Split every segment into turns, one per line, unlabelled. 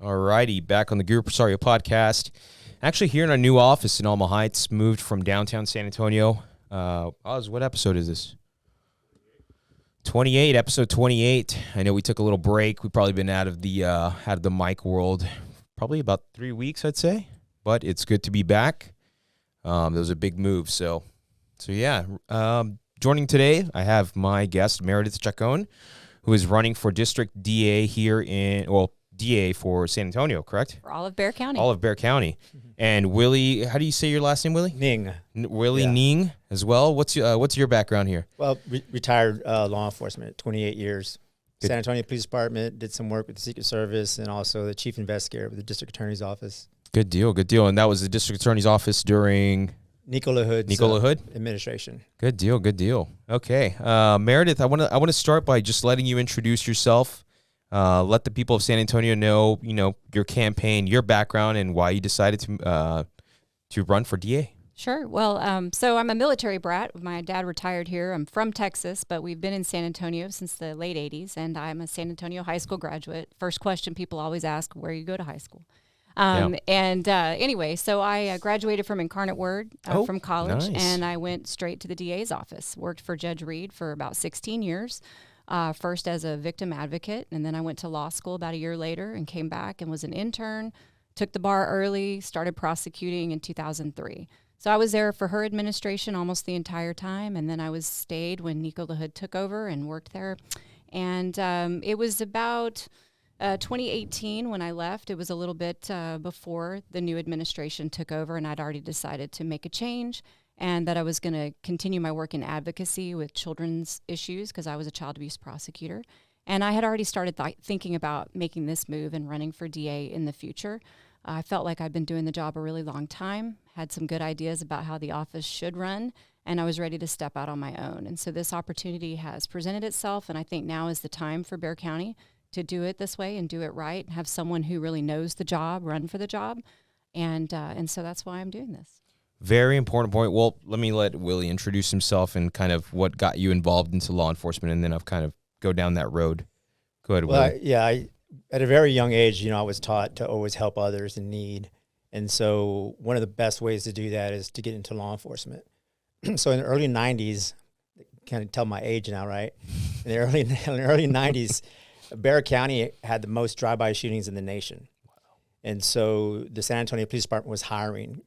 Alrighty, back on the Gurupresario Podcast. Actually, here in our new office in Alma Heights, moved from downtown San Antonio. Oz, what episode is this? 28, episode 28. I know we took a little break. We've probably been out of the mic world probably about 3 weeks, I'd say. But it's good to be back. That was a big move. So yeah. Joining today, I have my guest Meredith Chacon, who is running for District DA here DA for San Antonio, correct?
For all of Bexar County.
All of Bexar County. Mm-hmm. And Willie, how do you say your last name, Willie?
Ng.
Willie Ng as well. What's your background here?
Well, retired law enforcement, 28 years. Good. San Antonio Police Department, did some work with the Secret Service, and also the chief investigator with the District Attorney's Office.
Good deal. And that was the District Attorney's Office during...
Nicola Hood's administration. Good
deal. Okay. Meredith, I want to start by just letting you introduce yourself. Let the people of San Antonio know, your campaign, your background, and why you decided to run for DA.
Sure. Well, so I'm a military brat. My dad retired here. I'm from Texas, but we've been in San Antonio since the late 80s, and I'm a San Antonio high school graduate. First question people always ask, where you go to high school? Anyway, so I graduated from Incarnate Word from college,
nice.
And I went straight to the DA's office. Worked for Judge Reed for about 16 years. First as a victim advocate, and then I went to law school about a year later and came back and was an intern, took the bar early, started prosecuting in 2003. So I was there for her administration almost the entire time, and then I stayed when Nicola Hood took over and worked there. And it was about 2018 when I left. It was a little bit before the new administration took over, and I'd already decided to make a change and that I was going to continue my work in advocacy with children's issues because I was a child abuse prosecutor. And I had already started thinking about making this move and running for DA in the future. I felt like I'd been doing the job a really long time, had some good ideas about how the office should run, and I was ready to step out on my own. And so this opportunity has presented itself, and I think now is the time for Bexar County to do it this way and do it right and have someone who really knows the job run for the job. And so that's why I'm doing this.
Very important point. Well, let me let Willie introduce himself and kind of what got you involved into law enforcement, and then I'll kind of go down that road. Go ahead, Willie.
I at a very young age, I was taught to always help others in need. And so one of the best ways to do that is to get into law enforcement. So in the early 90s, kind of tell my age now, right? In the early 90s, Bexar County had the most drive-by shootings in the nation. And so the San Antonio Police Department was hiring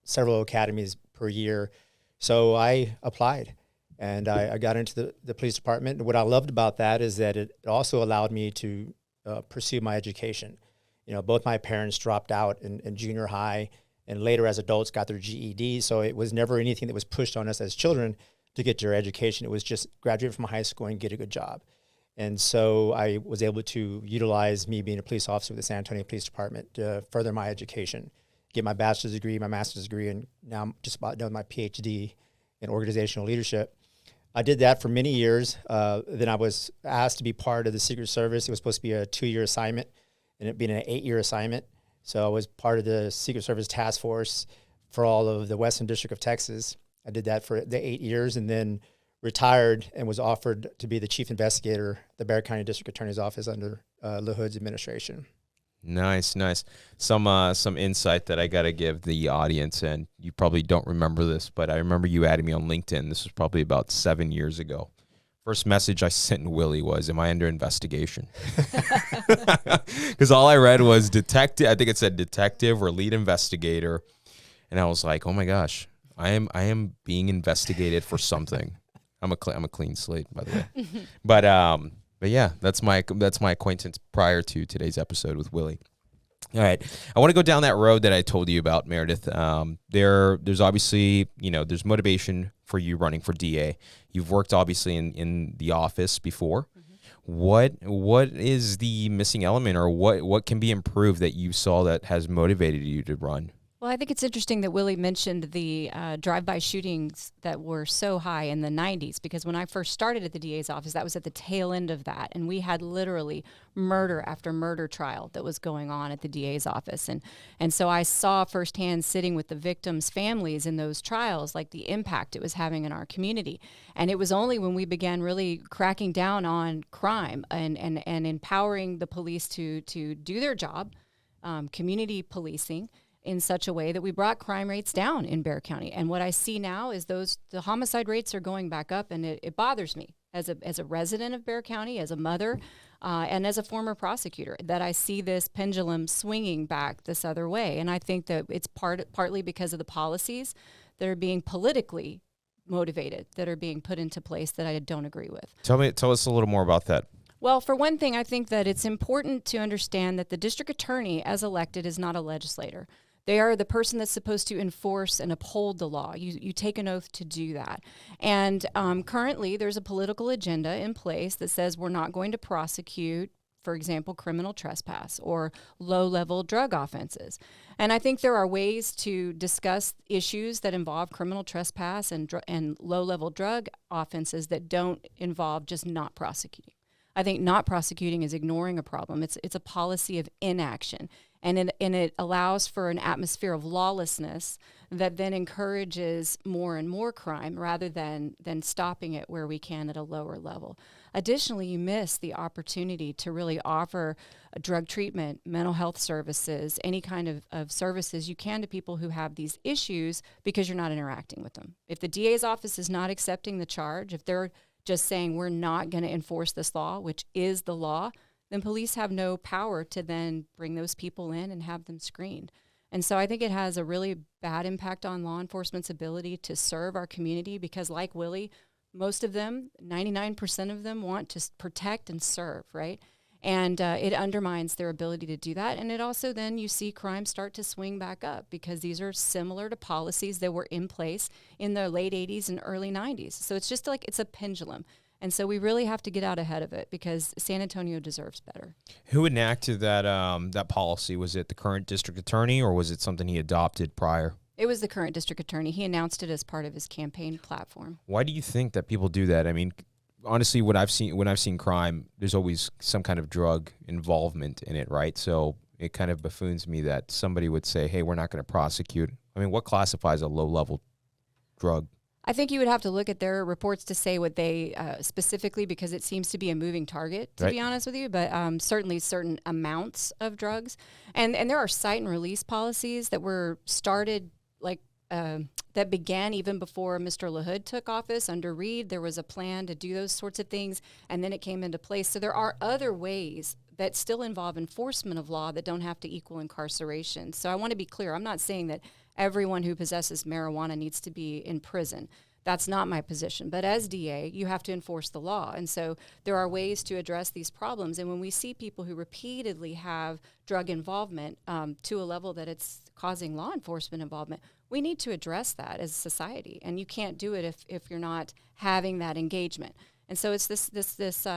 several academies per year. So I applied, and I got into the police department. And what I loved about that is that it also allowed me to pursue my education. Both my parents dropped out in junior high, and later as adults got their GED. So it was never anything that was pushed on us as children to get your education. It was just graduate from high school and get a good job. And so I was able to utilize me being a police officer with the San Antonio Police Department to further my education, get my bachelor's degree, my master's degree, and now I'm just about done with my PhD in organizational leadership. I did that for many years. Then I was asked to be part of the Secret Service. It was supposed to be a 2-year assignment, and it being an 8-year assignment. So I was part of the Secret Service task force for all of the Western District of Texas. I did that for the 8 years, and then retired and was offered to be the chief investigator at the Bexar County District Attorney's Office under LaHood's administration.
Nice. Some insight that I got to give the audience, and you probably don't remember this, but I remember you adding me on LinkedIn. This was probably about 7 years ago. First message I sent Willie was, am I under investigation? Because all I read was detective. I think it said detective or lead investigator. And I was like, oh my gosh, I am being investigated for something. I'm a clean slate, by the way. But yeah, that's my acquaintance prior to today's episode with Willie. All right, I want to go down that road that I told you about, Meredith. There's obviously, there's motivation for you running for DA. You've worked obviously in the office before. Mm-hmm. What is the missing element, or what can be improved that you saw that has motivated you to run?
Well, I think it's interesting that Willie mentioned the drive-by shootings that were so high in the 90s, because when I first started at the DA's office, that was at the tail end of that. And we had literally murder after murder trial that was going on at the DA's office. And so I saw firsthand, sitting with the victims' families in those trials, like the impact it was having in our community. And it was only when we began really cracking down on crime and empowering the police to do their job, community policing, in such a way that we brought crime rates down in Bexar County. And what I see now is the homicide rates are going back up, and it bothers me as a resident of Bexar County, as a mother, and as a former prosecutor, that I see this pendulum swinging back this other way. And I think that it's partly because of the policies that are being politically motivated, that are being put into place, that I don't agree with.
Tell us a little more about that.
Well, for one thing, I think that it's important to understand that the district attorney, as elected, is not a legislator. They are the person that's supposed to enforce and uphold the law. You take an oath to do that. And currently, there's a political agenda in place that says we're not going to prosecute, for example, criminal trespass or low-level drug offenses. And I think there are ways to discuss issues that involve criminal trespass and low-level drug offenses that don't involve just not prosecuting. I think not prosecuting is ignoring a problem. It's a policy of inaction. And it allows for an atmosphere of lawlessness that then encourages more and more crime rather than stopping it where we can at a lower level. Additionally, you miss the opportunity to really offer drug treatment, mental health services, any kind of services you can to people who have these issues, because you're not interacting with them. If the DA's office is not accepting the charge, if they're just saying we're not going to enforce this law, which is the law, then police have no power to then bring those people in and have them screened. And so I think it has a really bad impact on law enforcement's ability to serve our community, because like Willie, most of them, 99% of them, want to protect and serve, right? And it undermines their ability to do that. And it also then you see crime start to swing back up, because these are similar to policies that were in place in the late 80s and early 90s. So it's just like it's a pendulum. And so we really have to get out ahead of it, because San Antonio deserves better.
Who enacted that policy? Was it the current district attorney, or was it something he adopted prior?
It was the current district attorney. He announced it as part of his campaign platform.
Why do you think that people do that? I mean, honestly, when I've seen crime, there's always some kind of drug involvement in it, right? So it kind of buffoons me that somebody would say, hey, we're not going to prosecute. I mean, what classifies a low-level drug?
I think you would have to look at their reports to say what they specifically, because it seems to be a moving target, to be honest with you, but certainly certain amounts of drugs. And there are cite and release policies that were started that began even before Mr. LaHood took office. Under Reed, there was a plan to do those sorts of things, and then it came into place. So there are other ways that still involve enforcement of law that don't have to equal incarceration. So I want to be clear. I'm not saying that everyone who possesses marijuana needs to be in prison. That's not my position. But as DA, you have to enforce the law. And so there are ways to address these problems. And when we see people who repeatedly have drug involvement to a level that it's causing law enforcement involvement, we need to address that as a society. And you can't do it if you're not having that engagement. And so it's this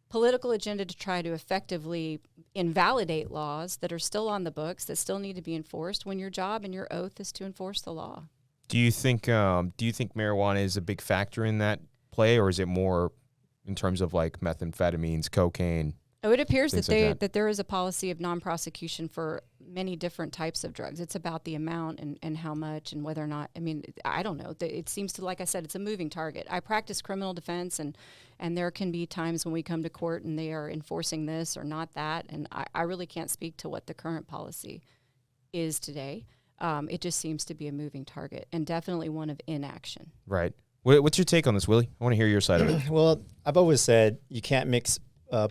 political agenda to try to effectively invalidate laws that are still on the books, that still need to be enforced, when your job and your oath is to enforce the law.
Do you think marijuana is a big factor in that play, or is it more in terms of like methamphetamines, cocaine?
Oh, it appears that there is a policy of non-prosecution for many different types of drugs. It's about the amount and how much and whether or not, I mean, I don't know. It seems to, like I said, it's a moving target. I practice criminal defense, and there can be times when we come to court and they are enforcing this or not that, and I really can't speak to what the current policy is today. It just seems to be a moving target, and definitely one of inaction.
Right. What's your take on this, Willie? I want to hear your side of it.
Well, I've always said you can't mix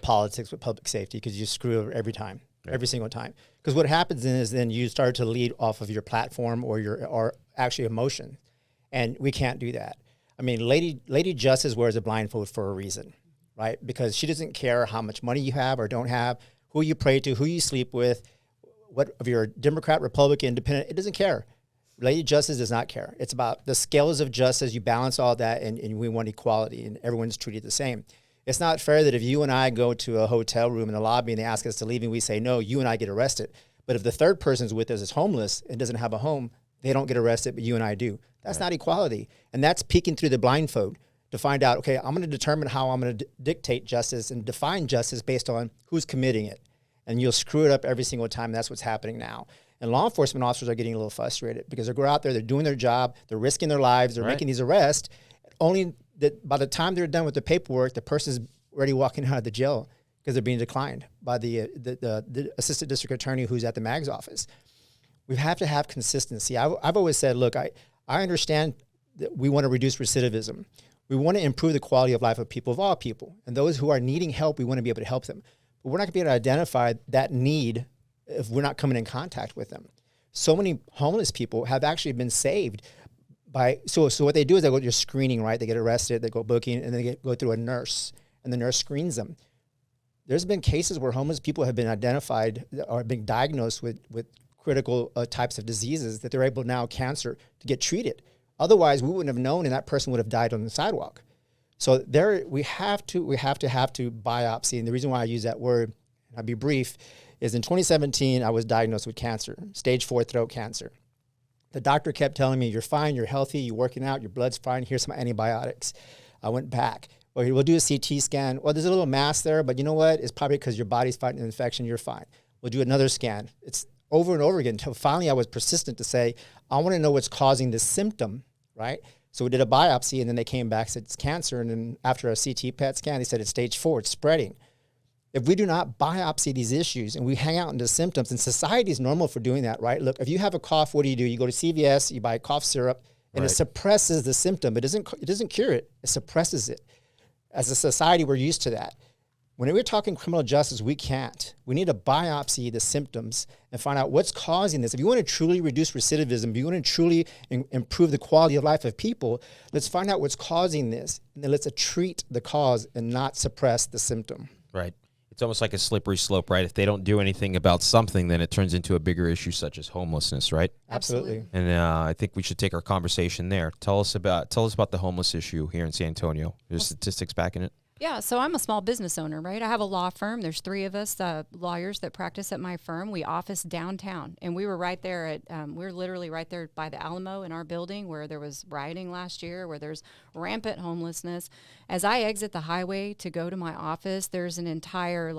politics with public safety, because you screw over every time, every single time. Because what happens is then you start to lead off of your platform or actually emotion, and we can't do that. I mean, Lady Justice wears a blindfold for a reason, right? Because she doesn't care how much money you have or don't have, who you pray to, who you sleep with, what if you're a Democrat, Republican, Independent. It doesn't care. Lady Justice does not care. It's about the scales of justice. You balance all that, and we want equality, and everyone's treated the same. It's not fair that if you and I go to a hotel room in the lobby and they ask us to leave and we say no, you and I get arrested. But if the third person's with us is homeless and doesn't have a home, they don't get arrested, but you and I do. That's not equality. And that's peeking through the blindfold to find out, okay, I'm going to determine how I'm going to dictate justice and define justice based on who's committing it. And you'll screw it up every single time. That's what's happening now. And law enforcement officers are getting a little frustrated because they go out there, they're doing their job, they're risking their lives, they're making these arrests. Only that by the time they're done with the paperwork, the person's already walking out of the jail because they're being declined by the assistant district attorney who's at the MAG's office. We have to have consistency. I've always said, look, I understand that we want to reduce recidivism. We want to improve the quality of life of people, of all people. And those who are needing help, we want to be able to help them. But we're not going to be able to identify that need if we're not coming in contact with them. So many homeless people have actually been saved by, so what they do is they go through screening, right? They get arrested, they go booking, and then they go through a nurse, and the nurse screens them. There's been cases where homeless people have been identified or being diagnosed with critical types of diseases that they're able now, cancer, to get treated. Otherwise, we wouldn't have known, and that person would have died on the sidewalk. So there, we have to biopsy. And the reason why I use that word, and I'll be brief, is in 2017, I was diagnosed with cancer, stage 4 throat cancer. The doctor kept telling me, you're fine, you're healthy, you're working out, your blood's fine, here's some antibiotics. I went back. Well, we'll do a CT scan. Well, there's a little mass there, but you know what? It's probably because your body's fighting an infection, you're fine. We'll do another scan. It's over and over again until finally I was persistent to say, I want to know what's causing this symptom, right? So we did a biopsy, and then they came back, said it's cancer, and then after a CT PET scan, they said it's stage 4, it's spreading. If we do not biopsy these issues and we hang out into symptoms, and society is normal for doing that, right? Look, if you have a cough, what do? You go to CVS, you buy cough syrup, and it suppresses the symptom. It doesn't cure it. It suppresses it. As a society, we're used to that. When we're talking criminal justice, we can't. We need to biopsy the symptoms and find out what's causing this. If you want to truly reduce recidivism, if you want to truly improve the quality of life of people, let's find out what's causing this, and then let's treat the cause and not suppress the symptom.
Right. It's almost like a slippery slope, right? If they don't do anything about something, then it turns into a bigger issue such as homelessness, right?
Absolutely.
And I think we should take our conversation there. Tell us about the homeless issue here in San Antonio. There's statistics backing it.
Yeah, so I'm a small business owner, right? I have a law firm. There's 3 of us lawyers that practice at my firm. We office downtown, and we were right there at we're literally right there by the Alamo in our building where there was rioting last year, where there's rampant homelessness. As I exit the highway to go to my office, there's an entire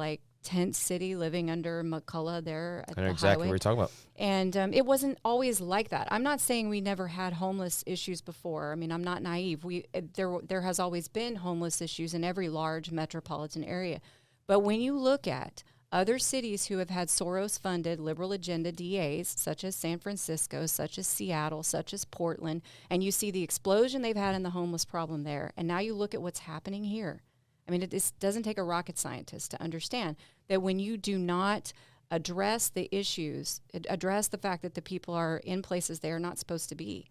tent city living under McCullough there at the
exactly
highway.
what you're talking about.
And it wasn't always like that. I'm not saying we never had homeless issues before. I mean, I'm not naive. There has always been homeless issues in every large metropolitan area. But when you look at other cities who have had Soros-funded liberal agenda DAs, such as San Francisco, such as Seattle, such as Portland, and you see the explosion they've had in the homeless problem there, and now you look at what's happening here. I mean, it doesn't take a rocket scientist to understand that when you do not address the issues, address the fact that the people are in places they are not supposed to be,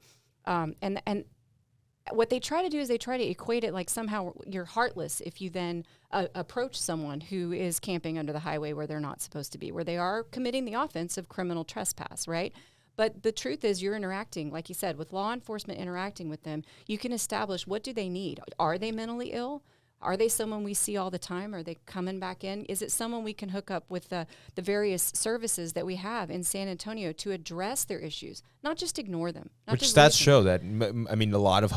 and what they try to do is they try to equate it like somehow you're heartless if you then approach someone who is camping under the highway where they're not supposed to be, where they are committing the offense of criminal trespass, right? But the truth is you're interacting, like you said, with law enforcement, interacting with them. You can establish what do they need. Are they mentally ill? Are they someone we see all the time? Are they coming back in? Is it someone we can hook up with the various services that we have in San Antonio to address their issues, not just ignore them?
Which stats show that, I mean, a lot of the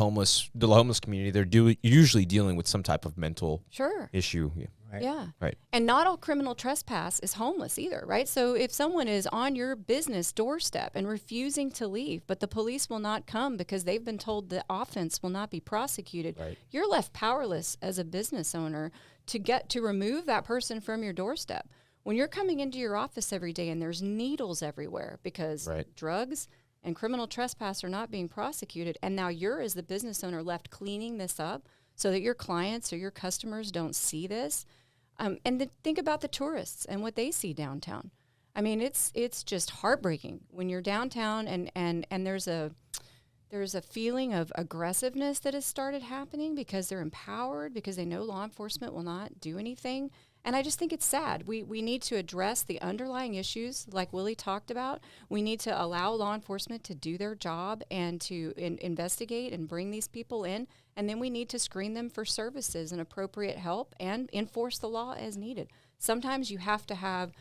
homeless community, they're usually dealing with some type of mental issue.
Right.
Yeah.
Right.
And not all criminal trespass is homeless either, right? So if someone is on your business doorstep and refusing to leave, but the police will not come because they've been told the offense will not be prosecuted, you're left powerless as a business owner to remove that person from your doorstep. When you're coming into your office every day and there's needles everywhere because drugs and criminal trespass are not being prosecuted, and now you're, as the business owner, left cleaning this up so that your clients or your customers don't see this. And then think about the tourists and what they see downtown. I mean, it's just heartbreaking when you're downtown and there's a feeling of aggressiveness that has started happening because they're empowered, because they know law enforcement will not do anything. And I just think it's sad. We need to address the underlying issues like Willie talked about. We need to allow law enforcement to do their job and to investigate and bring these people in. And then we need to screen them for services and appropriate help and enforce the law as needed. Sometimes you have to have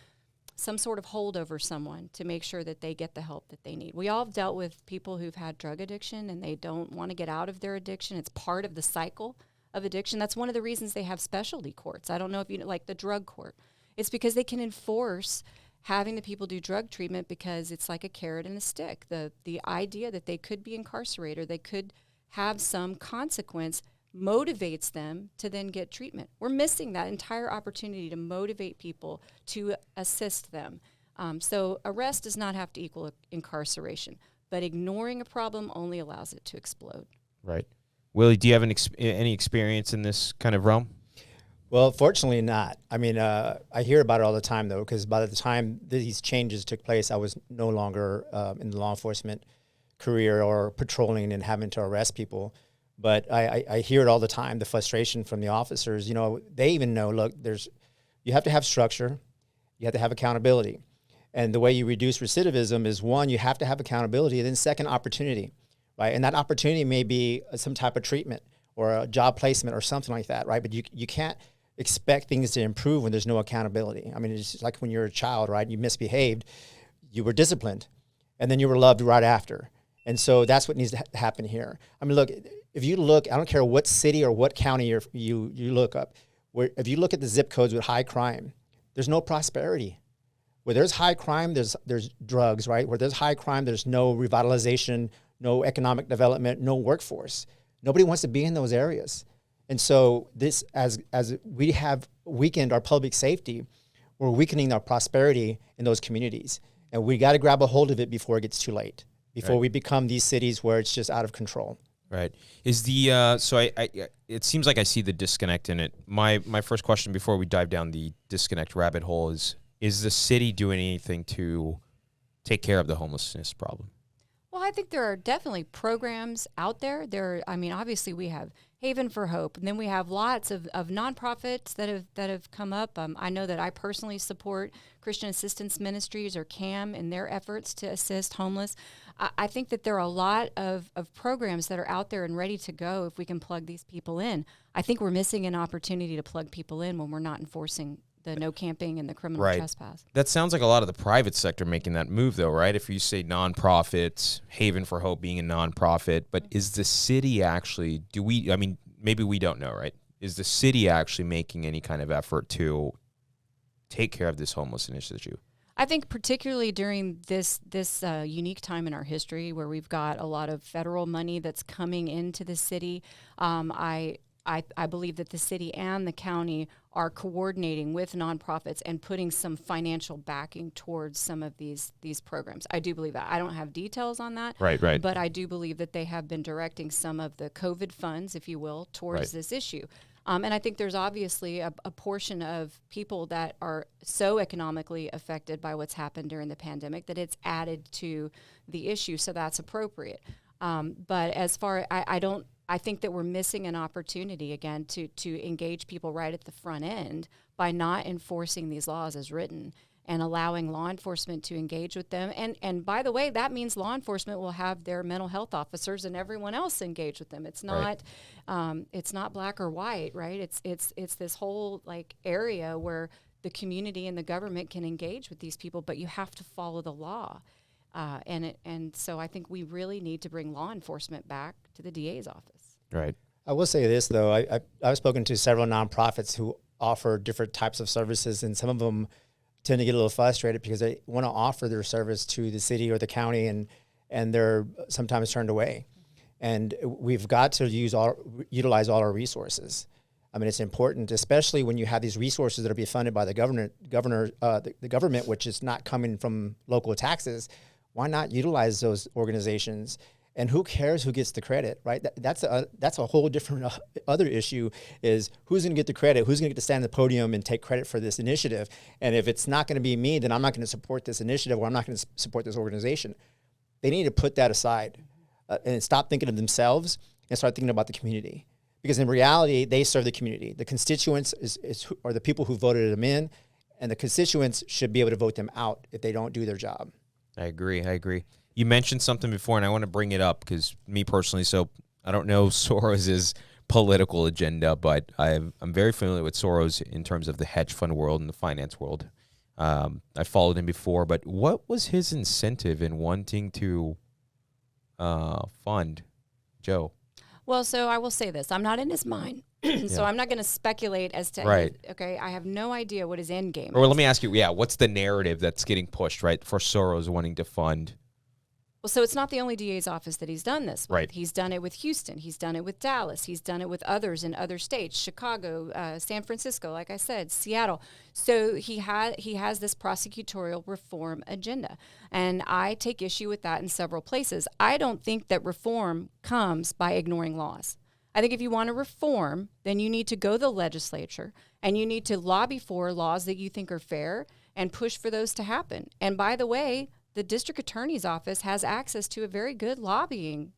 some sort of hold over someone to make sure that they get the help that they need. We all have dealt with people who've had drug addiction and they don't want to get out of their addiction. It's part of the cycle of addiction. That's one of the reasons they have specialty courts. I don't know if you know, like the drug court. It's because they can enforce having the people do drug treatment because it's like a carrot and a stick. The idea that they could be incarcerated or they could have some consequence motivates them to then get treatment. We're missing that entire opportunity to motivate people to assist them. So arrest does not have to equal incarceration, but ignoring a problem only allows it to explode.
Right. Willie, do you have any experience in this kind of realm?
Well, fortunately not. I mean, I hear about it all the time, though, because by the time these changes took place, I was no longer in the law enforcement career or patrolling and having to arrest people. But I hear it all the time, the frustration from the officers. You know, they even know, look, you have to have structure. You have to have accountability. And the way you reduce recidivism is, one, you have to have accountability, and then second, opportunity, right? And that opportunity may be some type of treatment or a job placement or something like that, right? But you can't expect things to improve when there's no accountability. I mean, it's like when you're a child, right? You misbehaved, you were disciplined, and then you were loved right after. And so that's what needs to happen here. I mean, look, if you look, I don't care what city or what county you look up, if you look at the zip codes with high crime, there's no prosperity. Where there's high crime, there's drugs, right? Where there's high crime, there's no revitalization, no economic development, no workforce. Nobody wants to be in those areas. And so this, as we have weakened our public safety, we're weakening our prosperity in those communities. And we got to grab a hold of it before it gets too late, before we become these cities where it's just out of control.
Right. Is the so I it seems like I see the disconnect in it. My first question before we dive down the disconnect rabbit hole is the city doing anything to take care of the homelessness problem?
Well, I think there are definitely programs out there. Obviously we have Haven for Hope, and then we have lots of nonprofits that have come up. I know that I personally support Christian Assistance Ministries, or CAM, in their efforts to assist homeless. I think that there are a lot of programs that are out there and ready to go if we can plug these people in. I think we're missing an opportunity to plug people in when we're not enforcing the no camping and the criminal trespass. That sounds like a lot of the private sector making that move, though, right? If you say nonprofits, Haven for Hope being a nonprofit, but is the city actually, maybe we don't know, right? Is the city actually making any kind of effort to take care of this homelessness issue? I think particularly during this unique time in our history where we've got a lot of federal money that's coming into the city, I believe that the city and the county are coordinating with nonprofits and putting some financial backing towards some of these programs. I do believe that. I don't have details on that. Right. But I do believe that they have been directing some of the COVID funds, if you will, towards this issue. And I think there's obviously a portion of people that are so economically affected by what's happened during the pandemic that it's added to the issue, so that's appropriate. But as far, I think that we're missing an opportunity, again, to engage people right at the front end by not enforcing these laws as written and allowing law enforcement to engage with them. And by the way, that means law enforcement will have their mental health officers and everyone else engage with them. It's not it's not black or white, right? It's this whole area where the community and the government can engage with these people, but you have to follow the law. And so I think we really need to bring law enforcement back to the DA's office. Right.
I will say this, though. I've spoken to several nonprofits who offer different types of services, and some of them tend to get a little frustrated because they want to offer their service to the city or the county, and they're sometimes turned away. And we've got to utilize all our resources. I mean, it's important, especially when you have these resources that are being funded by the government, which is not coming from local taxes. Why not utilize those organizations? And who cares who gets the credit, right? That's a whole different other issue, is who's going to get the credit, who's going to get to stand on the podium and take credit for this initiative. And if it's not going to be me, then I'm not going to support this initiative, or I'm not going to support this organization. They need to put that aside and stop thinking of themselves and start thinking about the community. Because in reality, they serve the community. The constituents are the people who voted them in, and the constituents should be able to vote them out if they don't do their job.
I agree. You mentioned something before, and I want to bring it up because me personally, so I don't know Soros's political agenda, but I'm very familiar with Soros in terms of the hedge fund world and the finance world. I followed him before, but what was his incentive in wanting to fund Joe?
Well, so I will say this. I'm not in his mind, so I'm not going to speculate as to
Right.
Okay, I have no idea what his end game
Or
is.
let me ask you, what's the narrative that's getting pushed, right, for Soros wanting to fund?
Well, so it's not the only DA's office that he's done this with.
Right.
He's done it with Houston. He's done it with Dallas. He's done it with others in other states, Chicago, San Francisco, like I said, Seattle. So he has this prosecutorial reform agenda. And I take issue with that in several places. I don't think that reform comes by ignoring laws. I think if you want to reform, then you need to go to the legislature and you need to lobby for laws that you think are fair and push for those to happen. And by the way, the district attorney's office has access to a very good lobbying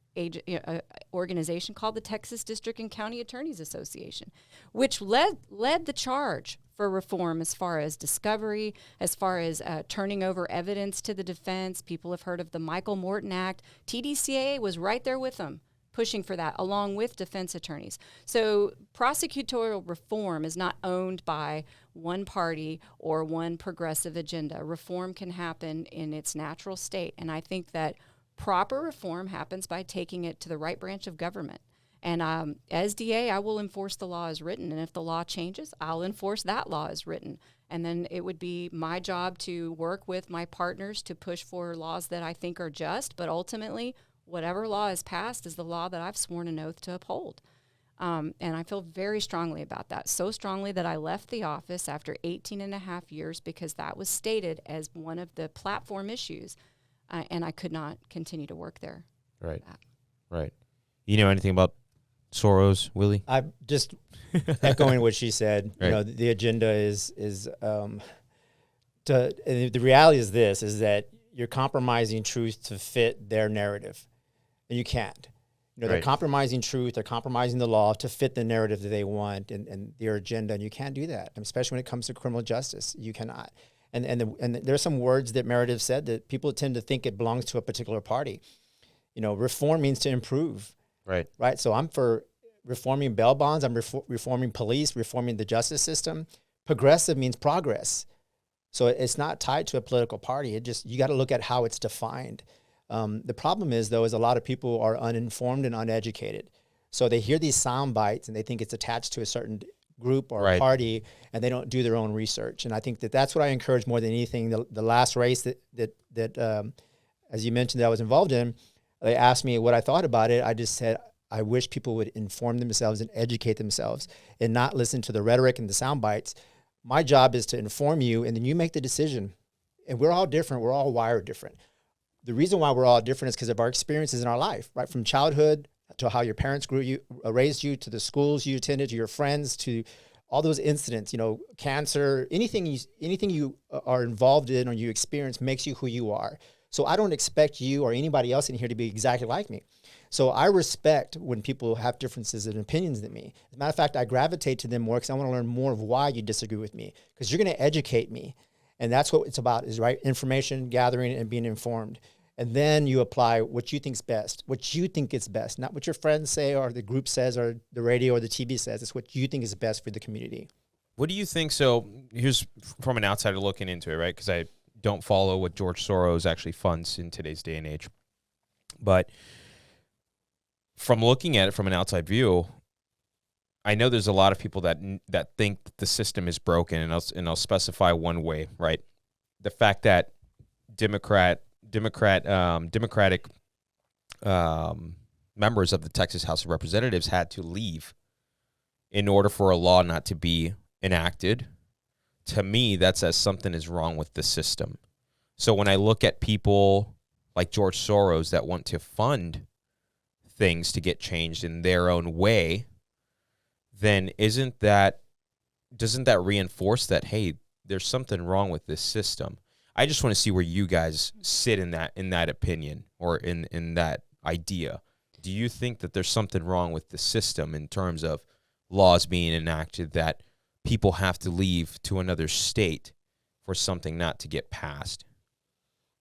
organization called the Texas District and County Attorneys Association, which led the charge for reform as far as discovery, as far as turning over evidence to the defense. People have heard of the Michael Morton Act. TDCAA was right there with them, pushing for that, along with defense attorneys. So prosecutorial reform is not owned by one party or one progressive agenda. Reform can happen in its natural state. And I think that proper reform happens by taking it to the right branch of government. And as DA, I will enforce the law as written. And if the law changes, I'll enforce that law as written. And then it would be my job to work with my partners to push for laws that I think are just, but ultimately, whatever law is passed is the law that I've sworn an oath to uphold. And I feel very strongly about that, so strongly that I left the office after 18 and a half years because that was stated as one of the platform issues, and I could not continue to work there.
Right, right. You know anything about Soros, Willie?
I'm just echoing what she said.
Right.
You know, the agenda is and the reality is this, is that you're compromising truth to fit their narrative. And you can't. You know, they're
Right.
compromising truth, they're compromising the law to fit the narrative that they want and their agenda, and you can't do that, especially when it comes to criminal justice. You cannot. And there's some words that Meredith said that people tend to think it belongs to a particular party. You know, reform means to improve.
Right.
Right? So I'm for reforming bail bonds, I'm reforming police, reforming the justice system. Progressive means progress. So it's not tied to a political party. You got to look at how it's defined. The problem is, though, is a lot of people are uninformed and uneducated. So they hear these sound bites and they think it's attached to a certain group or
Right.
party, and they don't do their own research. And I think that's what I encourage more than anything. The last race that as you mentioned, that I was involved in, they asked me what I thought about it. I just said, I wish people would inform themselves and educate themselves and not listen to the rhetoric and the sound bites. My job is to inform you, and then you make the decision. And we're all different. We're all wired different. The reason why we're all different is because of our experiences in our life, right? From childhood to how your parents raised you, to the schools you attended, to your friends, to all those incidents, you know, cancer, anything you are involved in or you experience makes you who you are. So I don't expect you or anybody else in here to be exactly like me. So I respect when people have differences and opinions than me. As a matter of fact, I gravitate to them more because I want to learn more of why you disagree with me, because you're going to educate me. And that's what it's about, is right information gathering and being informed. And then you apply what you think's best, what you think is best, not what your friends say or the group says or the radio or the TV says. It's what you think is best for the community.
What do you think? So here's from an outsider looking into it, right? Because I don't follow what George Soros actually funds in today's day and age. But from looking at it from an outside view, I know there's a lot of people that think the system is broken, and I'll specify one way, right? The fact that Democratic members of the Texas House of Representatives had to leave in order for a law not to be enacted. To me, that says something is wrong with the system. So when I look at people like George Soros that want to fund things to get changed in their own way, then doesn't that reinforce that, hey, there's something wrong with this system? I just want to see where you guys sit in that opinion or in that idea. Do you think that there's something wrong with the system in terms of laws being enacted that people have to leave to another state for something not to get passed?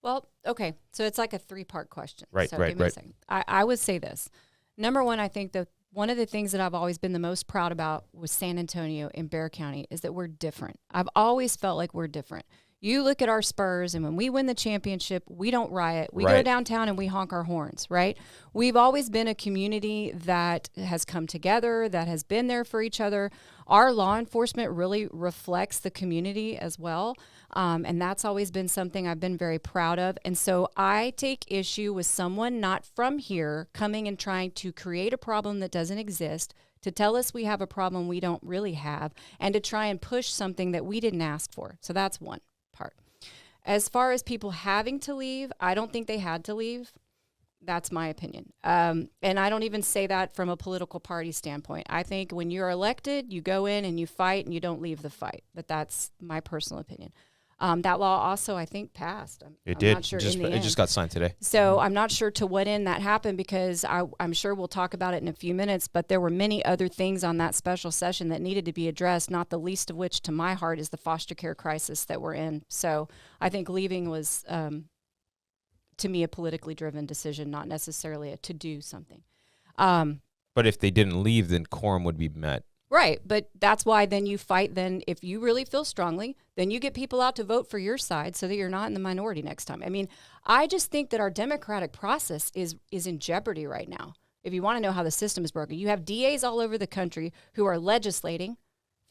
Well, okay, so it's like a three-part question.
Right,
so
right,
give me
right.
a second. I would say this. Number one, I think that one of the things that I've always been the most proud about with San Antonio and Bexar County is that we're different. I've always felt like we're different. You look at our Spurs, and when we win the championship, we don't riot. We go
Right.
downtown and we honk our horns, right? We've always been a community that has come together, that has been there for each other. Our law enforcement really reflects the community as well. And that's always been something I've been very proud of. And so I take issue with someone not from here coming and trying to create a problem that doesn't exist, to tell us we have a problem we don't really have, and to try and push something that we didn't ask for. So that's one part. As far as people having to leave, I don't think they had to leave. That's my opinion. And I don't even say that from a political party standpoint. I think when you're elected, you go in and you fight and you don't leave the fight. But that's my personal opinion. That law also, I think, passed.
It did.
Not sure
It just got signed today.
So I'm not sure to what end that happened, because I'm sure we'll talk about it in a few minutes, but there were many other things on that special session that needed to be addressed, not the least of which to my heart is the foster care crisis that we're in. So I think leaving was, to me, a politically driven decision, not necessarily a to do something.
But if they didn't leave, then quorum would be met.
Right, but that's why then you fight. Then if you really feel strongly, then you get people out to vote for your side so that you're not in the minority next time. I mean, I just think that our democratic process is in jeopardy right now. If you want to know how the system is broken, you have DAs all over the country who are legislating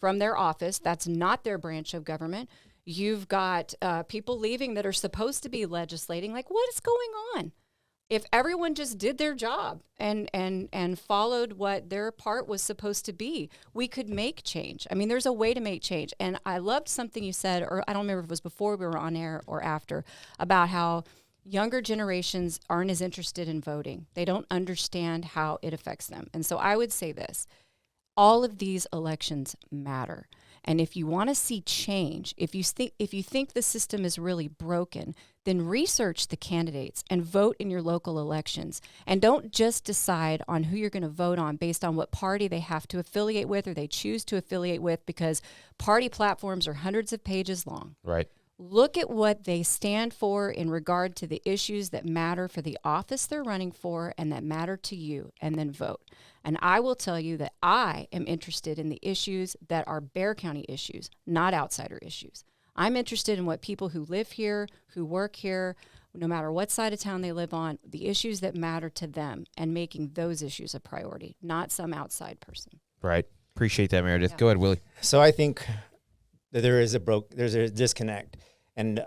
from their office. That's not their branch of government. You've got people leaving that are supposed to be legislating. Like, what is going on? If everyone just did their job and followed what their part was supposed to be, we could make change. I mean, there's a way to make change. And I loved something you said, or I don't remember if it was before we were on air or after, about how younger generations aren't as interested in voting. They don't understand how it affects them. And so I would say this: all of these elections matter. And if you want to see change, if you think the system is really broken, then research the candidates and vote in your local elections. And don't just decide on who you're going to vote on based on what party they have to affiliate with or they choose to affiliate with, because party platforms are hundreds of pages long.
Right.
Look at what they stand for in regard to the issues that matter for the office they're running for and that matter to you, and then vote. And I will tell you that I am interested in the issues that are Bexar County issues, not outsider issues. I'm interested in what people who live here, who work here, no matter what side of town they live on, the issues that matter to them, and making those issues a priority, not some outside person.
Right. Appreciate that, Meredith.
Yeah.
Go ahead, Willie.
So I think that there's a disconnect. And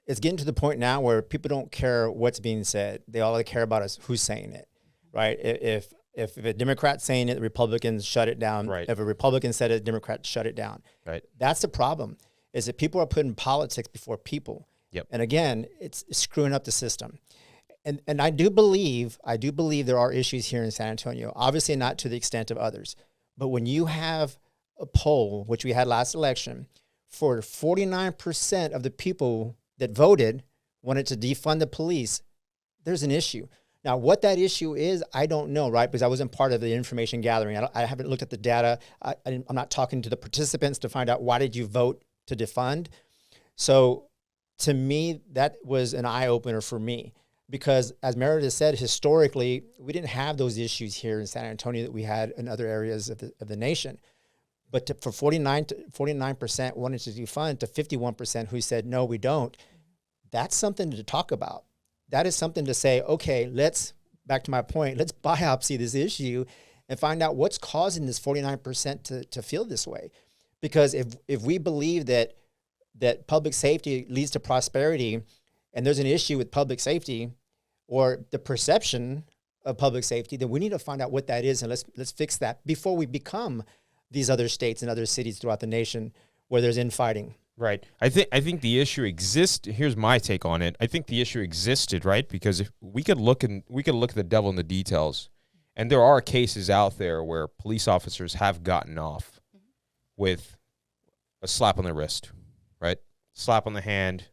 it's getting to the point now where people don't care what's being said. They all care about is who's saying it, right? If a Democrat's saying it, the Republicans shut it down.
Right.
If a Republican said it, Democrats shut it down.
Right.
That's the problem, is that people are putting politics before people.
Yep.
And again, it's screwing up the system. And I do believe there are issues here in San Antonio, obviously not to the extent of others. But when you have a poll, which we had last election, for 49% of the people that voted wanted to defund the police, there's an issue. Now, what that issue is, I don't know, right? Because I wasn't part of the information gathering. I haven't looked at the data. I'm not talking to the participants to find out why did you vote to defund. So to me, that was an eye-opener for me. Because as Meredith said, historically, we didn't have those issues here in San Antonio that we had in other areas of the nation. But for 49% wanted to defund to 51% who said, no, we don't, that's something to talk about. That is something to say, okay, back to my point, let's biopsy this issue and find out what's causing this 49% to feel this way. Because if we believe that public safety leads to prosperity, and there's an issue with public safety or the perception of public safety, then we need to find out what that is, and let's fix that before we become these other states and other cities throughout the nation where there's infighting.
Right. I think the issue exists. Here's my take on it. I think the issue existed, right? Because if we could look at the devil in the details, and there are cases out there where police officers have gotten off with a slap on the wrist, right? Slap on the hand,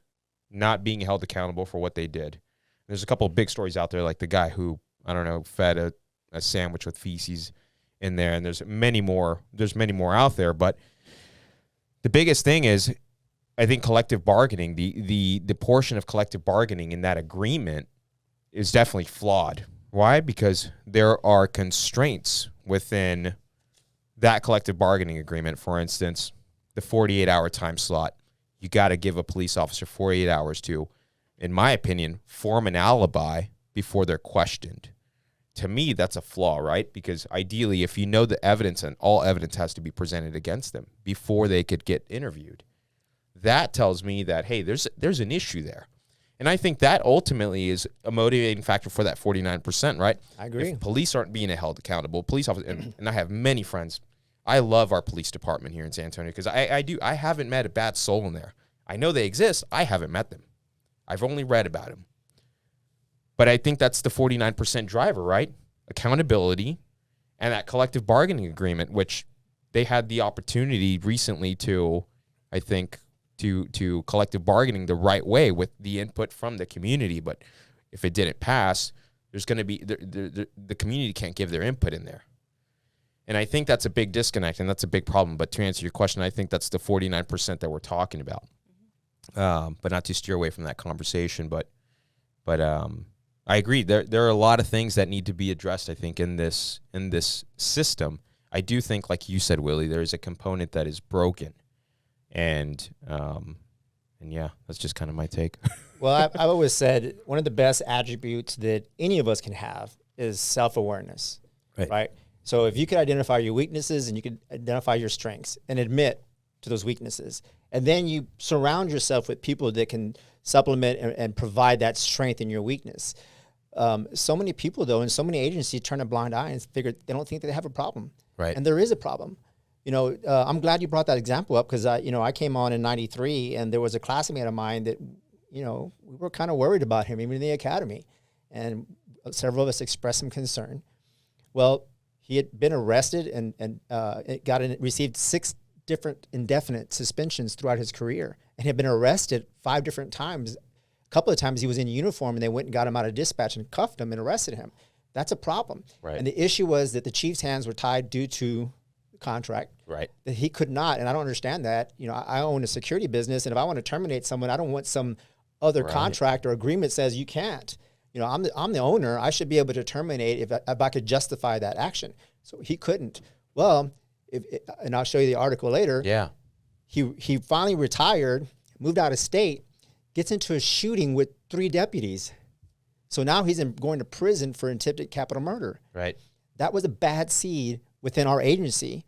not being held accountable for what they did. There's a couple of big stories out there, like the guy who, I don't know, fed a sandwich with feces in there, and there's many more out there. But the biggest thing is, I think collective bargaining, the portion of collective bargaining in that agreement is definitely flawed. Why? Because there are constraints within that collective bargaining agreement. For instance, the 48-hour time slot. you got to give a police officer 48 hours to, in my opinion, form an alibi before they're questioned. To me, that's a flaw, right? Because ideally, if you know the evidence, and all evidence has to be presented against them before they could get interviewed, that tells me that, hey, there's an issue there. And I think that ultimately is a motivating factor for that 49%, right?
I agree.
If police aren't being held accountable, police officers, and I have many friends. I love our police department here in San Antonio because I haven't met a bad soul in there. I know they exist. I haven't met them. I've only read about them. But I think that's the 49% driver, right? Accountability and that collective bargaining agreement, which they had the opportunity recently to, I think, to collective bargaining the right way with the input from the community. But if it didn't pass, there's going to be the community can't give their input in there. And I think that's a big disconnect, and that's a big problem. But to answer your question, I think that's the 49% that we're talking about. But not to steer away from that conversation. But I agree. There are a lot of things that need to be addressed, I think, in this system. I do think, like you said, Willie, there is a component that is broken. And yeah, that's just kind of my take.
Well, I've always said one of the best attributes that any of us can have is self-awareness, right? So if you could identify your weaknesses and you could identify your strengths and admit to those weaknesses, and then you surround yourself with people that can supplement and provide that strength in your weakness. So many people, though, and so many agencies turn a blind eye and figure they don't think that they have a problem.
Right.
And there is a problem. You know, I'm glad you brought that example up because, I came on in 93 and there was a classmate of mine that, we were kind of worried about him, even in the academy. And several of us expressed some concern. Well, he had been arrested and received 6 different indefinite suspensions throughout his career and had been arrested 5 different times. A couple of times he was in uniform and they went and got him out of dispatch and cuffed him and arrested him. That's a problem.
Right.
And the issue was that the chief's hands were tied due to contract.
Right.
That he could not, and I don't understand that. I own a security business, and if I want to terminate someone, I don't want some other contract or agreement says you can't. I'm the owner. I should be able to terminate if I could justify that action. So he couldn't. Well, and I'll show you the article later.
Yeah.
He finally retired, moved out of state, gets into a shooting with 3 deputies. So now he's going to prison for attempted capital murder.
Right.
That was a bad seed within our agency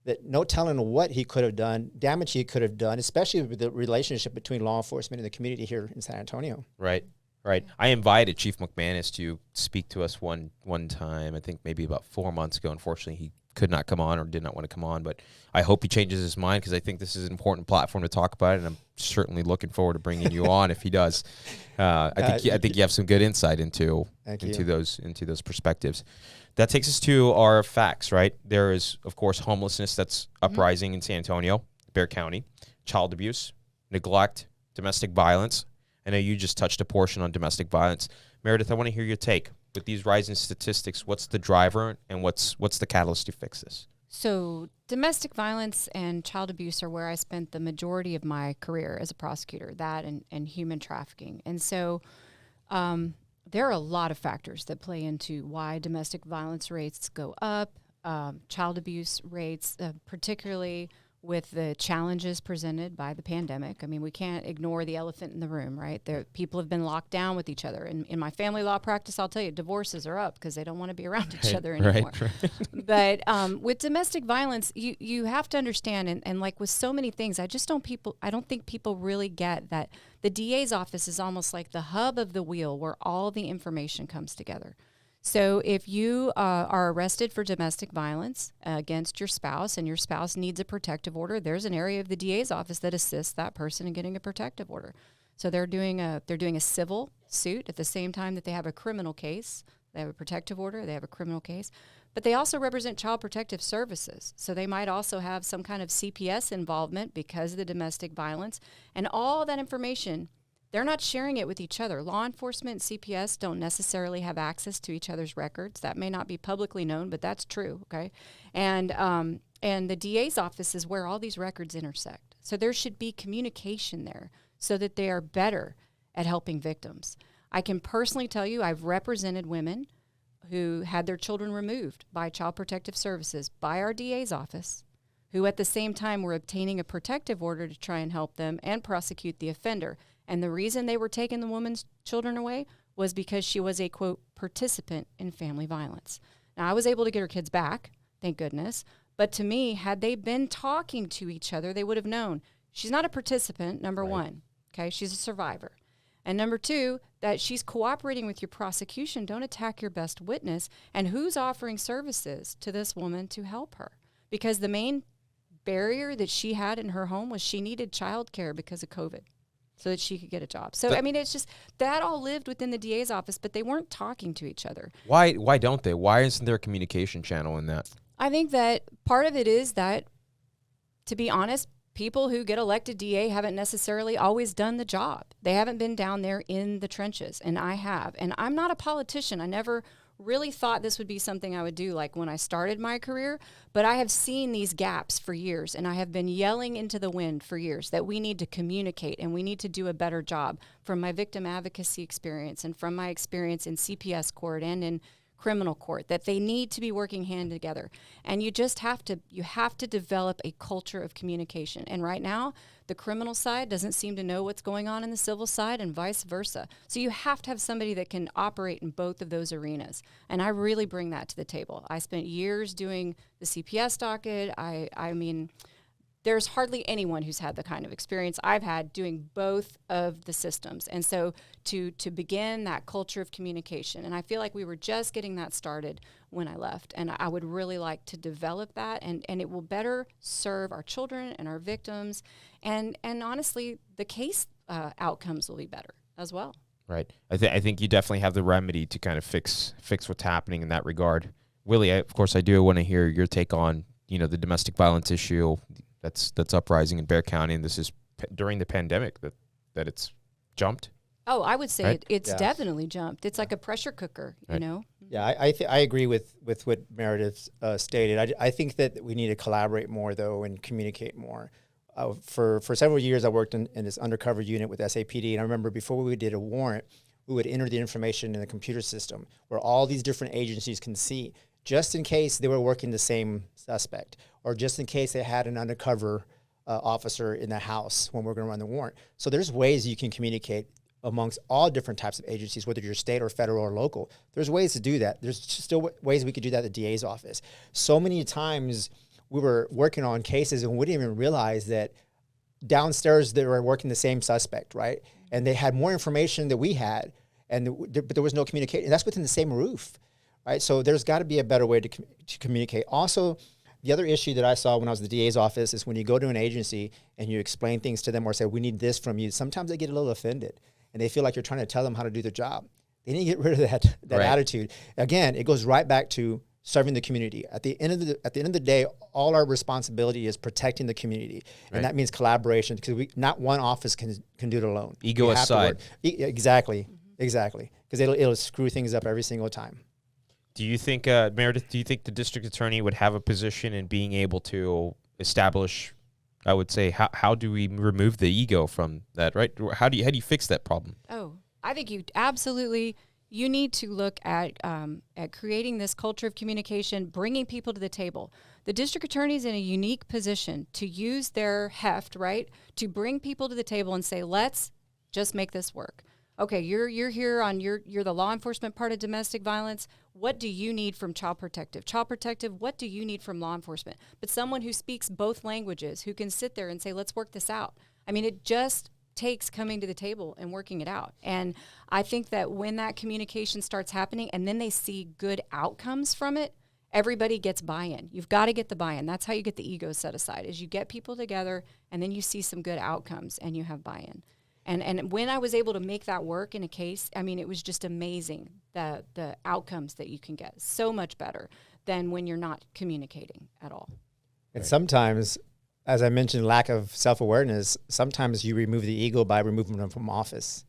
that no telling what he could have done, damage he could have done, especially with the relationship between law enforcement and the community here in San Antonio.
Right. I invited Chief McManus to speak to us one time, I think maybe about 4 months ago. Unfortunately, he could not come on or did not want to come on, but I hope he changes his mind because I think this is an important platform to talk about it, and I'm certainly looking forward to bringing you on if he does. I think you have some good insight into those perspectives. That takes us to our facts, right? There is, of course, homelessness that's uprising in San Antonio, Bexar County, child abuse, neglect, domestic violence. I know you just touched a portion on domestic violence. Meredith, I want to hear your take. With these rising statistics, what's the driver and what's the catalyst to fix this?
So domestic violence and child abuse are where I spent the majority of my career as a prosecutor, that and human trafficking. And so there are a lot of factors that play into why domestic violence rates go up, child abuse rates, particularly with the challenges presented by the pandemic. I mean, we can't ignore the elephant in the room, right? People have been locked down with each other. And in my family law practice, I'll tell you, divorces are up because they don't want to be around each other anymore. Right. But with domestic violence, you have to understand, and like with so many things, I don't think people really get that the DA's office is almost like the hub of the wheel where all the information comes together. So if you are arrested for domestic violence against your spouse and your spouse needs a protective order, there's an area of the DA's office that assists that person in getting a protective order. So they're doing a civil suit at the same time that they have a criminal case. They have a protective order, they have a criminal case. But they also represent Child Protective Services. So they might also have some kind of CPS involvement because of the domestic violence. And all that information, they're not sharing it with each other. Law enforcement and CPS don't necessarily have access to each other's records. That may not be publicly known, but that's true, okay? And the DA's office is where all these records intersect. So there should be communication there so that they are better at helping victims. I can personally tell you I've represented women who had their children removed by Child Protective Services by our DA's office, who at the same time were obtaining a protective order to try and help them and prosecute the offender. And the reason they were taking the woman's children away was because she was a, quote, participant in family violence. Now, I was able to get her kids back, thank goodness. But to me, had they been talking to each other, they would have known she's not a participant, number one. Okay, she's a survivor. And number two, that she's cooperating with your prosecution. Don't attack your best witness. And who's offering services to this woman to help her? Because the main barrier that she had in her home was she needed childcare because of COVID so that she could get a job. So, I mean, it's just that all lived within the DA's office, but they weren't talking to each other.
Why don't they? Why isn't there a communication channel in that?
I think that part of it is that, to be honest, people who get elected DA haven't necessarily always done the job. They haven't been down there in the trenches, and I have. And I'm not a politician. I never really thought this would be something I would do like when I started my career, but I have seen these gaps for years, and I have been yelling into the wind for years that we need to communicate and we need to do a better job, from my victim advocacy experience and from my experience in CPS court and in criminal court, that they need to be working hand together. And you just have to develop a culture of communication. And right now, the criminal side doesn't seem to know what's going on in the civil side and vice versa. So you have to have somebody that can operate in both of those arenas. And I really bring that to the table. I spent years doing the CPS docket. I mean, there's hardly anyone who's had the kind of experience I've had doing both of the systems. And so to begin that culture of communication, and I feel like we were just getting that started when I left, and I would really like to develop that, and it will better serve our children and our victims, and honestly, the case outcomes will be better as well.
Right. I think you definitely have the remedy to kind of fix what's happening in that regard. Willie, of course, I do want to hear your take on, the domestic violence issue that's uprising in Bexar County, and this is during the pandemic that it's jumped.
Oh, I would say
right?
it's definitely jumped. It's like a pressure cooker,
right.
Yeah, I agree with what Meredith stated. I think that we need to collaborate more, though, and communicate more. For several years, I worked in this undercover unit with SAPD, and I remember before we did a warrant, we would enter the information in the computer system where all these different agencies can see, just in case they were working the same suspect, or just in case they had an undercover officer in the house when we're going to run the warrant. So there's ways you can communicate amongst all different types of agencies, whether you're state or federal or local. There's ways to do that. There's still ways we could do that at the DA's office. So many times we were working on cases and we didn't even realize that downstairs they were working the same suspect, right? And they had more information than we had, but there was no communication. And that's within the same roof, right? So there's got to be a better way to communicate. Also, the other issue that I saw when I was at the DA's office is when you go to an agency and you explain things to them or say, we need this from you, sometimes they get a little offended and they feel like you're trying to tell them how to do their job. They need to get rid of that right. attitude. Again, it goes right back to serving the community. At the end of the day, all our responsibility is protecting the community. And that means collaboration, because not one office can do it alone.
Ego aside.
Exactly. Because it'll screw things up every single time.
Do you think, Meredith, the district attorney would have a position in being able to establish, I would say, how do we remove the ego from that, right? How do you fix that problem?
Oh, I think you need to look at creating this culture of communication, bringing people to the table. The district attorney is in a unique position to use their heft, right, to bring people to the table and say, let's just make this work. Okay, you're here on you're the law enforcement part of domestic violence. What do you need from Child Protective? Child Protective, what do you need from law enforcement? But someone who speaks both languages, who can sit there and say, let's work this out. I mean, it just takes coming to the table and working it out. And I think that when that communication starts happening and then they see good outcomes from it, everybody gets buy-in. You've got to get the buy-in. That's how you get the ego set aside, is you get people together and then you see some good outcomes and you have buy-in. And when I was able to make that work in a case, I mean, it was just amazing, the outcomes that you can get. So much better than when you're not communicating at all.
And sometimes, as I mentioned, lack of self-awareness, sometimes you remove the ego by removing them from office.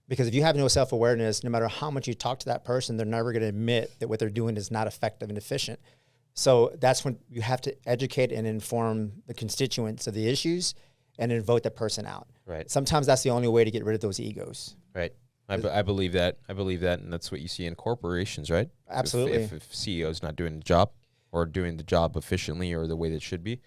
Because if you have no self-awareness, no matter how much you talk to that person, they're never going to admit that what they're doing is not effective and efficient. So that's when you have to educate and inform the constituents of the issues and then vote that person out.
Right.
Sometimes that's the only way to get rid of those egos.
Right. I believe that. And that's what you see in corporations, right?
Absolutely.
If CEO is not doing the job or doing the job efficiently or the way that it should be,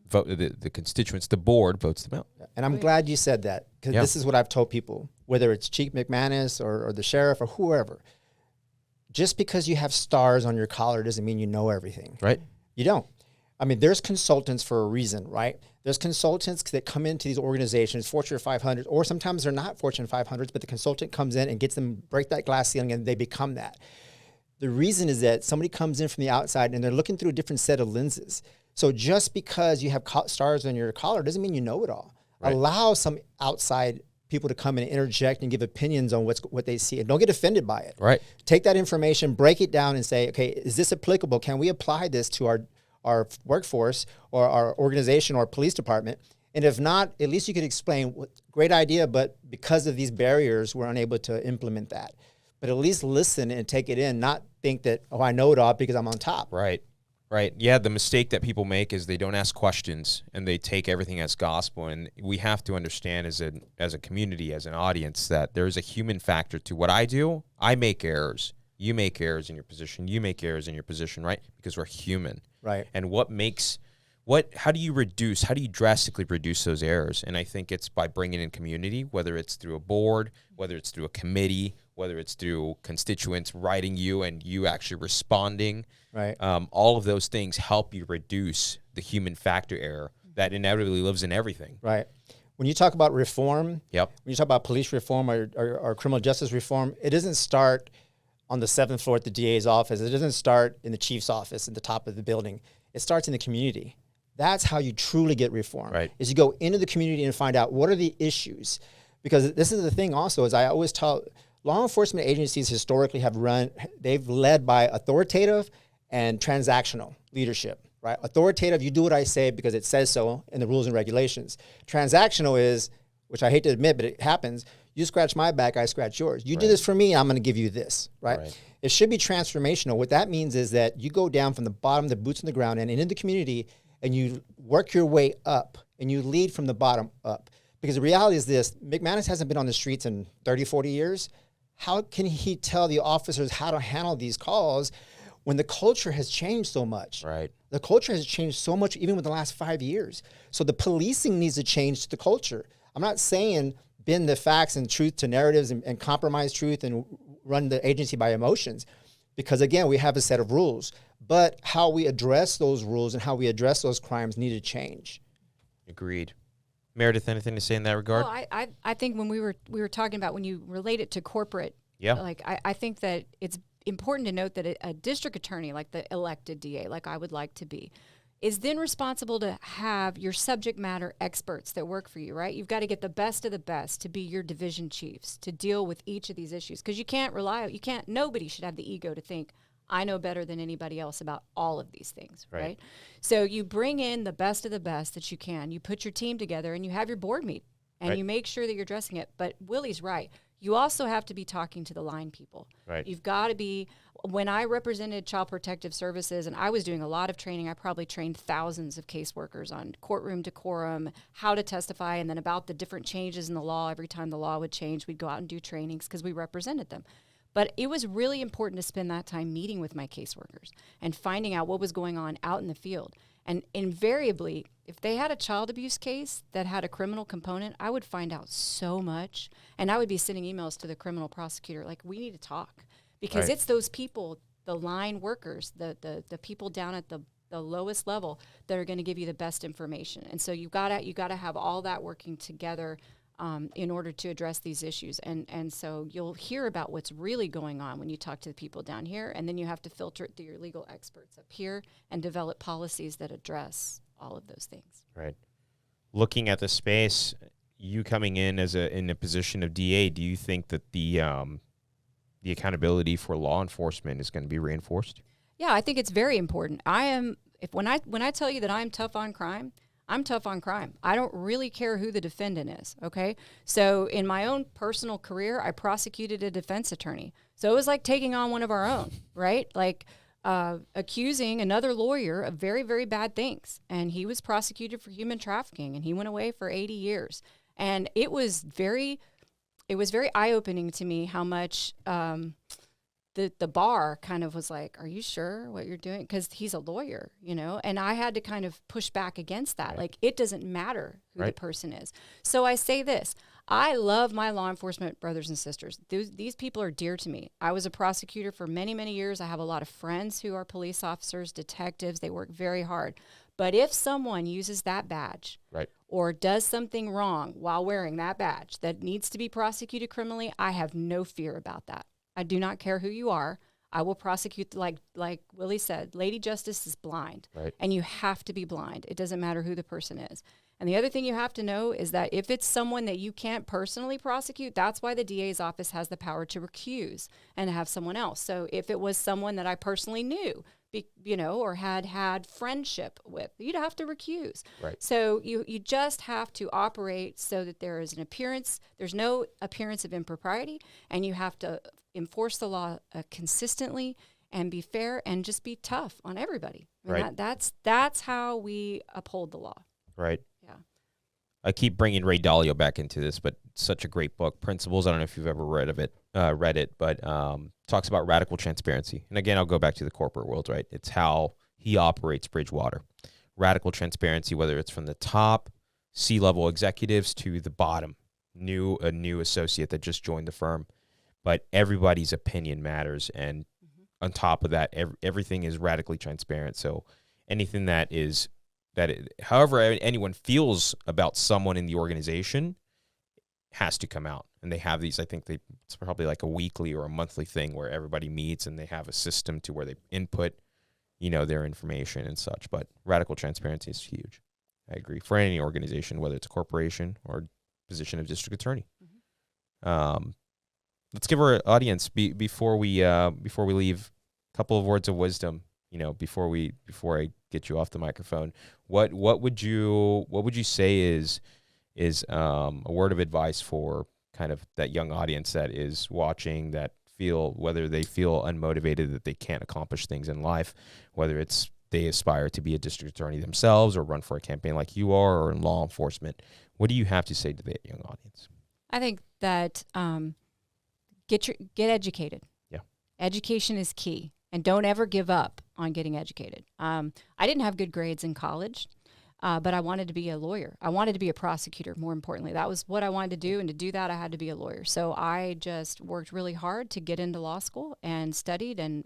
vote, the constituents, the board votes them out.
And I'm glad you said that, because this is what I've told people, whether it's Chief McManus or the sheriff or whoever. Just because you have stars on your collar doesn't mean you know everything.
Right.
You don't. I mean, there's consultants for a reason, right? There's consultants that come into these organizations, Fortune 500, or sometimes they're not Fortune 500s, but the consultant comes in and gets them break that glass ceiling and they become that. The reason is that somebody comes in from the outside and they're looking through a different set of lenses. So just because you have stars on your collar doesn't mean you know it all. Right. Allow some outside people to come in and interject and give opinions on what they see, and don't get offended by it.
Right.
Take that information, break it down, and say, okay, is this applicable? Can we apply this to our workforce or our organization or police department? And if not, at least you could explain, great idea, but because of these barriers, we're unable to implement that. But at least listen and take it in, not think that, oh, I know it all because I'm on top.
Right. Right. Yeah. The mistake that people make is they don't ask questions and they take everything as gospel. And we have to understand as a community, as an audience, that there is a human factor to what I do. I make errors. You make errors in your position. You make errors in your position, right? Because we're human.
Right.
And how do you drastically reduce those errors? And I think it's by bringing in community, whether it's through a board, whether it's through a committee, whether it's through constituents writing you and you actually responding.
Right.
All of those things help you reduce the human factor error that inevitably lives in everything.
Right. When you talk about reform,
Yep.
when you talk about police reform or criminal justice reform, it doesn't start on the 7th floor at the DA's office. It doesn't start in the chief's office at the top of the building. It starts in the community. That's how you truly get reform.
Right.
Is you go into the community and find out what are the issues. Because this is the thing also, is I always tell law enforcement agencies historically they've led by authoritative and transactional leadership, right? Authoritative, you do what I say because it says so in the rules and regulations. Transactional is, which I hate to admit, but it happens, you scratch my back, I scratch yours. You do this for me, I'm going to give you this, right? It should be transformational. What that means is that you go down from the bottom, the boots on the ground, and into the community, and you work your way up, and you lead from the bottom up. Because the reality is this, McManus hasn't been on the streets in 30, 40 years. How can he tell the officers how to handle these calls when the culture has changed so much?
Right.
The culture has changed so much even within the last 5 years. So the policing needs to change to the culture. I'm not saying bend the facts and truth to narratives and compromise truth and run the agency by emotions, because again, we have a set of rules. But how we address those rules and how we address those crimes need to change.
Agreed. Meredith, anything to say in that regard?
Well, I think when we were talking about when you relate it to corporate, like I think that it's important to note that a district attorney, like the elected DA, like I would like to be, is then responsible to have your subject matter experts that work for you, right? You've got to get the best of the best to be your division chiefs, to deal with each of these issues. Because nobody should have the ego to think, I know better than anybody else about all of these things, right? So you bring in the best of the best that you can. You put your team together and you have your board meet and you make sure that you're addressing it. But Willie's right. You also have to be talking to the line people.
Right.
You've got to be, when I represented Child Protective Services and I was doing a lot of training, I probably trained thousands of caseworkers on courtroom decorum, how to testify, and then about the different changes in the law. Every time the law would change, we'd go out and do trainings because we represented them. But it was really important to spend that time meeting with my caseworkers and finding out what was going on out in the field. And invariably, if they had a child abuse case that had a criminal component, I would find out so much. And I would be sending emails to the criminal prosecutor, like, we need to talk. Because it's those people, the line workers, the people down at the lowest level that are going to give you the best information. And so you gotta have all that working together in order to address these issues. And so you'll hear about what's really going on when you talk to the people down here, and then you have to filter it through your legal experts up here and develop policies that address all of those things.
Right. Looking at the space, you coming in in a position of DA, do you think that the accountability for law enforcement is going to be reinforced?
Yeah, I think it's very important. When I tell you that I'm tough on crime, I'm tough on crime. I don't really care who the defendant is, okay? So in my own personal career, I prosecuted a defense attorney. So it was like taking on one of our own, right? Like accusing another lawyer of very, very bad things. And he was prosecuted for human trafficking, and he went away for 80 years. And it was very eye-opening to me how much the bar kind of was like, are you sure what you're doing? Because he's a lawyer, you know, and I had to kind of push back against that.
Right.
Like, it doesn't matter who
Right.
the person is. So I say this, I love my law enforcement brothers and sisters. These people are dear to me. I was a prosecutor for many, many years. I have a lot of friends who are police officers, detectives. They work very hard. But if someone uses that badge
Right.
or does something wrong while wearing that badge that needs to be prosecuted criminally, I have no fear about that. I do not care who you are. I will prosecute, like Willie said, Lady Justice is blind.
Right.
And you have to be blind. It doesn't matter who the person is. And the other thing you have to know is that if it's someone that you can't personally prosecute, that's why the DA's office has the power to recuse and have someone else. So if it was someone that I personally knew, or had friendship with, you'd have to recuse.
Right.
So you just have to operate so that there is there's no appearance of impropriety, and you have to enforce the law consistently and be fair and just be tough on everybody. I mean,
Right.
That's how we uphold the law.
Right.
Yeah.
I keep bringing Ray Dalio back into this, but such a great book, Principles. I don't know if you've ever read it, but talks about radical transparency. And again, I'll go back to the corporate world, right? It's how he operates Bridgewater. Radical transparency, whether it's from the top C-level executives to the bottom, a new associate that just joined the firm. But everybody's opinion matters. And on top of that, everything is radically transparent. So anything however anyone feels about someone in the organization has to come out. And they have these, I think it's probably like a weekly or a monthly thing where everybody meets and they have a system to where they input, their information and such. But radical transparency is huge. I agree. For any organization, whether it's a corporation or position of district attorney. Let's give our audience before we leave a couple of words of wisdom. Before I get you off the microphone, what would you say is a word of advice for kind of that young audience that is watching, that whether they feel unmotivated, that they can't accomplish things in life, whether it's they aspire to be a district attorney themselves or run for a campaign like you are, or in law enforcement? What do you have to say to that young audience?
I think that get educated.
Yeah.
Education is key. And don't ever give up on getting educated. I didn't have good grades in college, but I wanted to be a lawyer. I wanted to be a prosecutor, more importantly. That was what I wanted to do, and to do that, I had to be a lawyer. So I just worked really hard to get into law school and studied and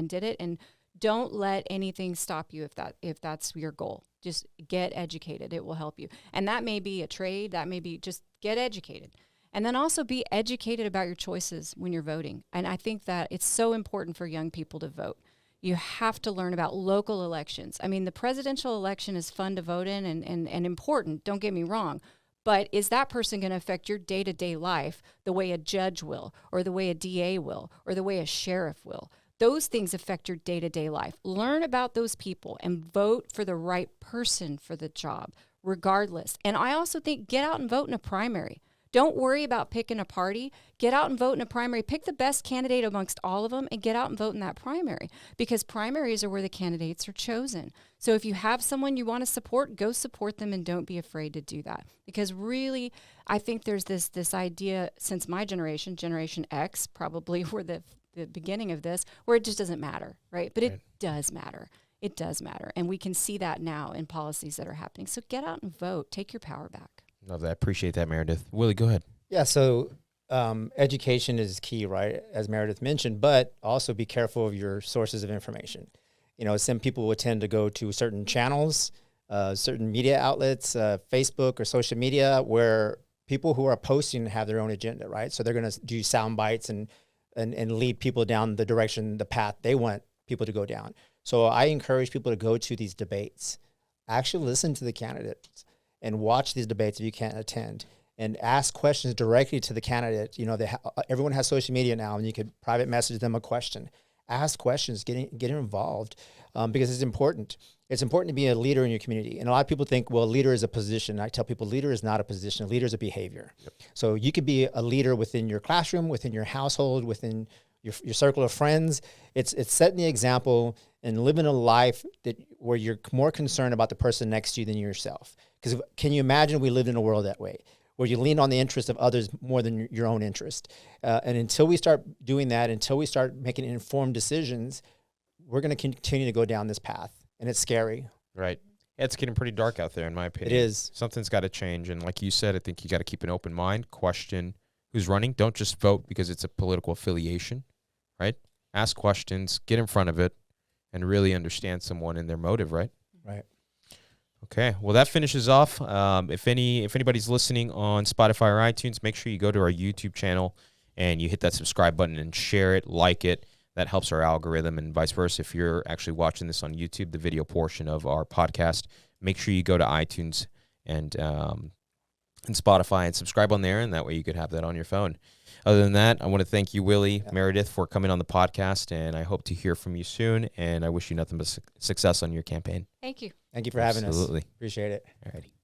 did it. And don't let anything stop you if that's your goal. Just get educated. It will help you. And that may be a trade. That may be just get educated. And then also be educated about your choices when you're voting. And I think that it's so important for young people to vote. You have to learn about local elections. I mean, the presidential election is fun to vote in and important, don't get me wrong. But is that person going to affect your day-to-day life the way a judge will, or the way a DA will, or the way a sheriff will? Those things affect your day-to-day life. Learn about those people and vote for the right person for the job, regardless. And I also think get out and vote in a primary. Don't worry about picking a party. Get out and vote in a primary. Pick the best candidate amongst all of them and get out and vote in that primary, because primaries are where the candidates are chosen. So if you have someone you want to support, go support them and don't be afraid to do that. Because really, I think there's this idea since my generation, Generation X, probably were the beginning of this, where it just doesn't matter, right? But it does matter. It does matter. And we can see that now in policies that are happening. So get out and vote. Take your power back.
Love that. Appreciate that, Meredith. Willie, go ahead.
Yeah, so education is key, right, as Meredith mentioned, but also be careful of your sources of information. Some people will tend to go to certain channels, certain media outlets, Facebook or social media, where people who are posting have their own agenda, right? So they're going to do sound bites and lead people down the path they want people to go down. So I encourage people to go to these debates, actually listen to the candidates, and watch these debates if you can't attend, and ask questions directly to the candidate. Everyone has social media now, and you could private message them a question. Ask questions, get involved, because it's important. It's important to be a leader in your community. And a lot of people think, well, leader is a position. I tell people leader is not a position. A leader is a behavior. Yep. So you could be a leader within your classroom, within your household, within your circle of friends. It's setting the example and living a life where you're more concerned about the person next to you than yourself. Because can you imagine we lived in a world that way, where you lean on the interest of others more than your own interest. And until we start doing that, until we start making informed decisions, we're going to continue to go down this path. And it's scary.
Right. It's getting pretty dark out there, in my opinion.
It is.
Something's got to change. And like you said, I think you got to keep an open mind, question who's running. Don't just vote because it's a political affiliation, right? Ask questions, get in front of it, and really understand someone and their motive, right?
Right.
Okay. Well, that finishes off. If anybody's listening on Spotify or iTunes, make sure you go to our YouTube channel and you hit that subscribe button and share it, like it. That helps our algorithm, and vice versa. If you're actually watching this on YouTube, the video portion of our podcast, make sure you go to iTunes and Spotify and subscribe on there, and that way you could have that on your phone. Other than that, I want to thank you, Willie, Meredith, for coming on the podcast, and I hope to hear from you soon, and I wish you nothing but success on your campaign.
Thank you.
Thank you for having us.
Absolutely.
Appreciate it.
All righty.